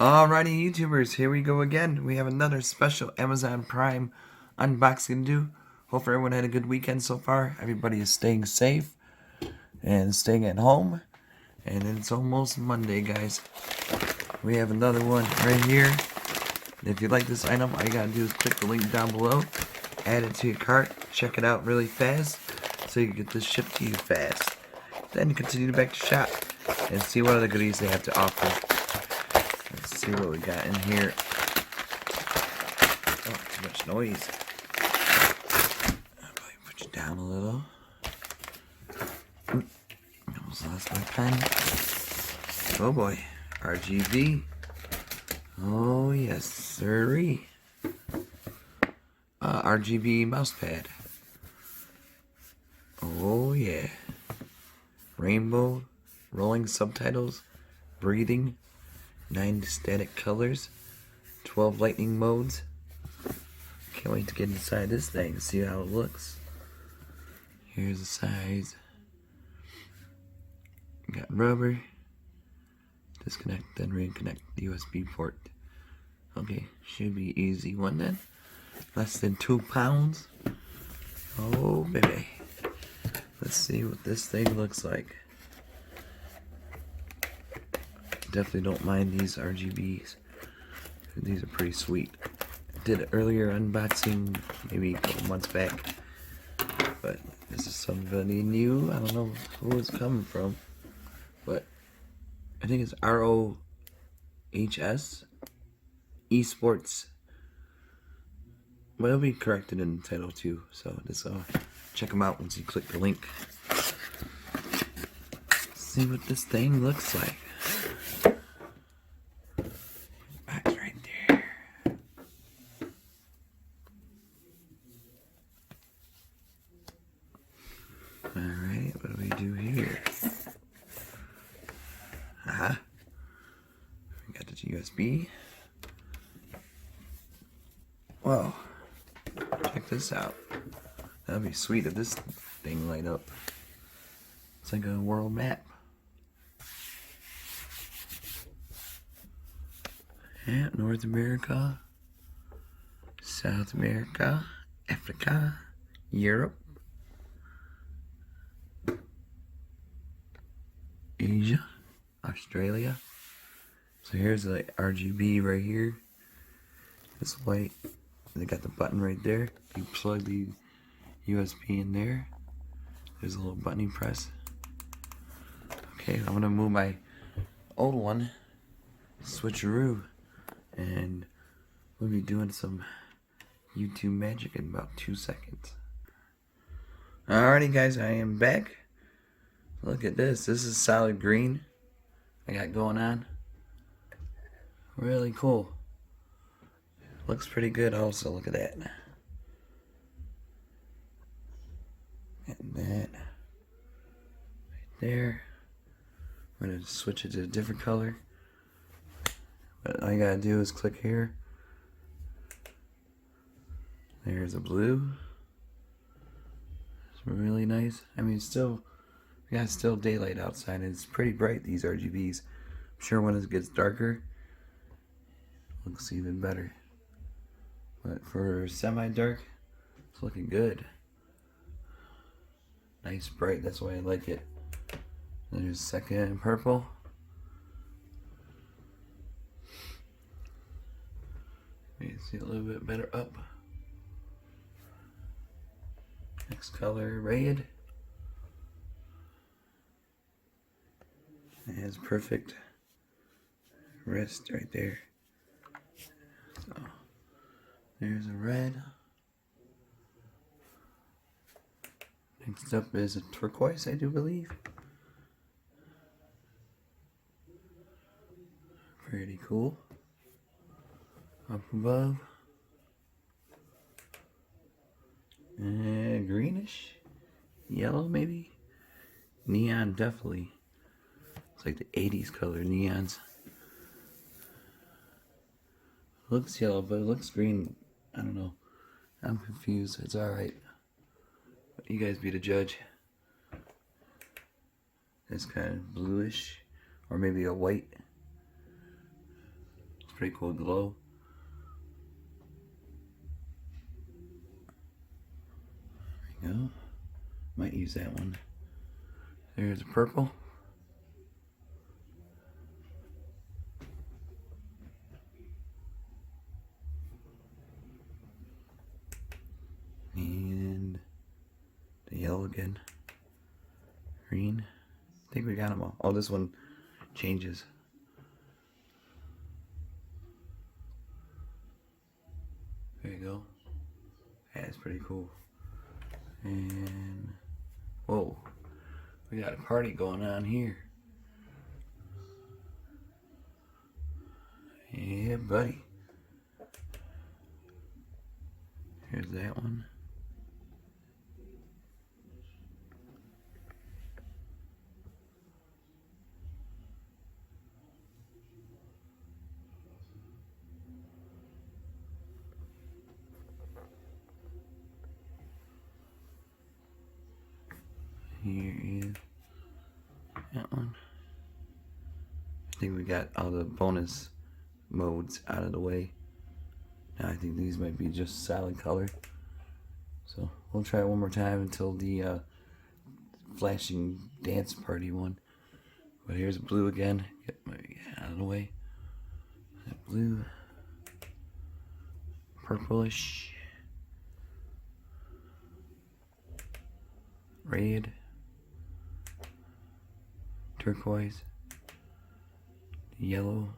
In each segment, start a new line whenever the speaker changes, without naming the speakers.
Alrighty, YouTubers, here we go again. We have another special Amazon Prime unboxing to do. Hope everyone had a good weekend so far. Everybody is staying safe and staying at home. And it's almost Monday, guys. We have another one right here. And if you like this item, all you gotta do is click the link down below, add it to your cart, check it out really fast, so you can get this shipped to you fast. Then continue back to shop and see what other goodies they have to offer. Let's see what we got in here. Oh, too much noise. I'll probably put you down a little. Almost lost my pen. Oh boy. RGB. Oh yes, sirree. RGB mouse pad. Oh yeah. Rainbow. Rolling subtitles. Breathing. 9 static colors, 12 lightning modes. Can't wait to get inside this thing and see how it looks. Here's the size. Got rubber. Disconnect, then reconnect the USB port. Okay, should be easy one then. Less than 2 pounds. Oh baby. Let's see what this thing looks like. Definitely don't mind these RGBs. These are pretty sweet. I did an earlier unboxing maybe a couple months back, but this is somebody new. I don't know who it's coming from, but I think it's ROHS ESports. But it'll be corrected in the title too, so just check them out once you click the link. Let's see what this thing looks like. Alright, what do we do here? We got the USB. Whoa. Check this out. That'd be sweet if this thing light up. It's like a world map. Yeah, North America, South America, Africa, Europe, Asia, Australia. So here's the RGB right here. It's white. They got the button right there. You plug the USB in there. There's a little button you press. Okay, I'm gonna move my old one, switcheroo, and we'll be doing some YouTube magic in about 2 seconds. Alrighty guys, I am back. Look at this. This is solid green I got going on. Really cool. Looks pretty good also. Look at that. And that right there. I'm going to switch it to a different color. But all you gotta do is click here. There's a blue. It's really nice. I mean, we got still daylight outside, and it's pretty bright, these RGBs. I'm sure when it gets darker, it looks even better. But for semi-dark, it's looking good. Nice bright, that's why I like it. There's second purple. You can see a little bit better up. Next color, red. It has perfect wrist right there. So there's a red. Next up is a turquoise, I do believe. Pretty cool. Up above. And greenish. Yellow maybe. Neon definitely. It's like the 80s color neons. Looks yellow, but it looks green. I don't know. I'm confused. It's alright. You guys be the judge. It's kind of bluish, or maybe a white. pretty cool glow. There you go. Might use that one. There's a purple. And the yellow again. Green. I think we got them all. Oh, this one changes. There you go. That's pretty cool. And whoa, we got a party going on here. Yeah, buddy. Here's that one. Here is that one. I think we got all the bonus modes out of the way. Now I think these might be just solid color. So we'll try it one more time until the flashing dance party one. But here's blue again. Get my out of the way. That blue. Purplish. Red. Turquoise, yellow,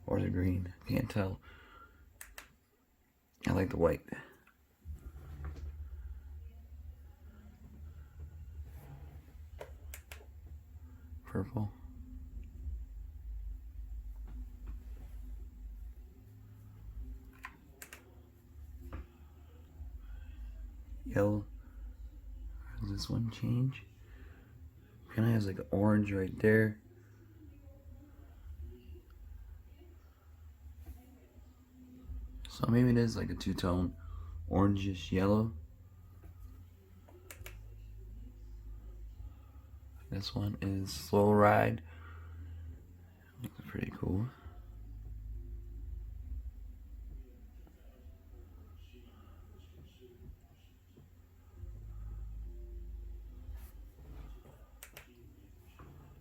or the green. Can't tell. I like the white. Purple. Yellow. Does this one change? Kind of has like an orange right there. So maybe it is like a two-tone orangish yellow. This one is Slow Ride. Looks pretty cool.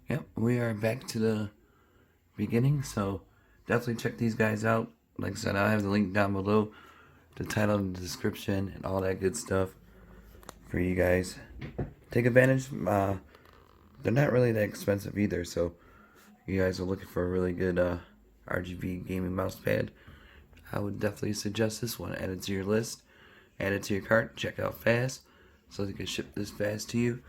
Yep, we are back to the beginning, so definitely check these guys out. Like I said, I'll have the link down below, the title in the description, and all that good stuff for you guys. Take advantage. They're not really that expensive either, so if you guys are looking for a really good RGB gaming mouse pad, I would definitely suggest this one. Add it to your list, add it to your cart, check out fast, so they can ship this fast to you.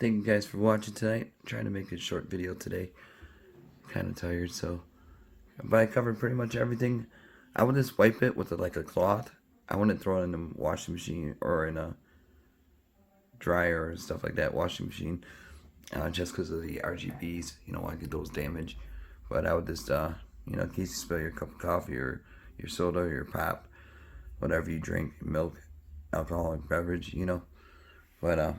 Thank you guys for watching tonight. I'm trying to make a short video today. Kind of tired, so. But I covered pretty much everything. I would just wipe it with like a cloth. I wouldn't throw it in the washing machine or in a dryer or stuff like that, washing machine. Just because of the RGBs, you know, I get those damaged. But I would just, you know, in case you spill your cup of coffee or your soda or your pop, whatever you drink, milk, alcoholic beverage, you know. But,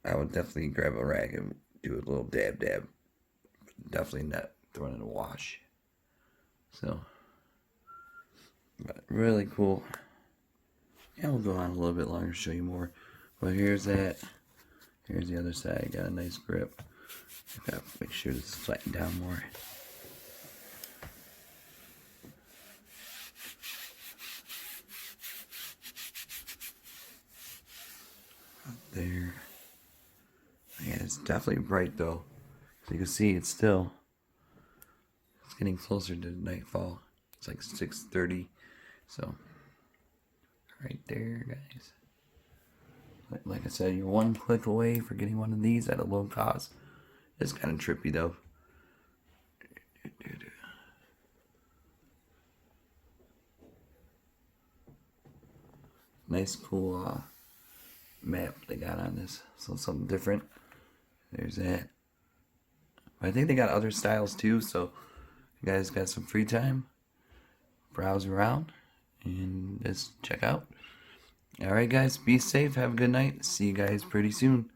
I would definitely grab a rag and do a little dab. Definitely not throwing in a wash. So, but really cool. And we'll go on a little bit longer, show you more. But here's that. Here's the other side. Got a nice grip. Gotta make sure this is flattened down more. Up there. Yeah, it's definitely bright though. So you can see it's getting closer to nightfall. It's like 6:30. So right there, guys. Like I said, you're one click away for getting one of these at a low cost. It's kind of trippy though. Nice cool map they got on this. So something different. There's that. I think they got other styles too, so you guys got some free time, browse around and just check out. Alright guys, be safe, have a good night, see you guys pretty soon.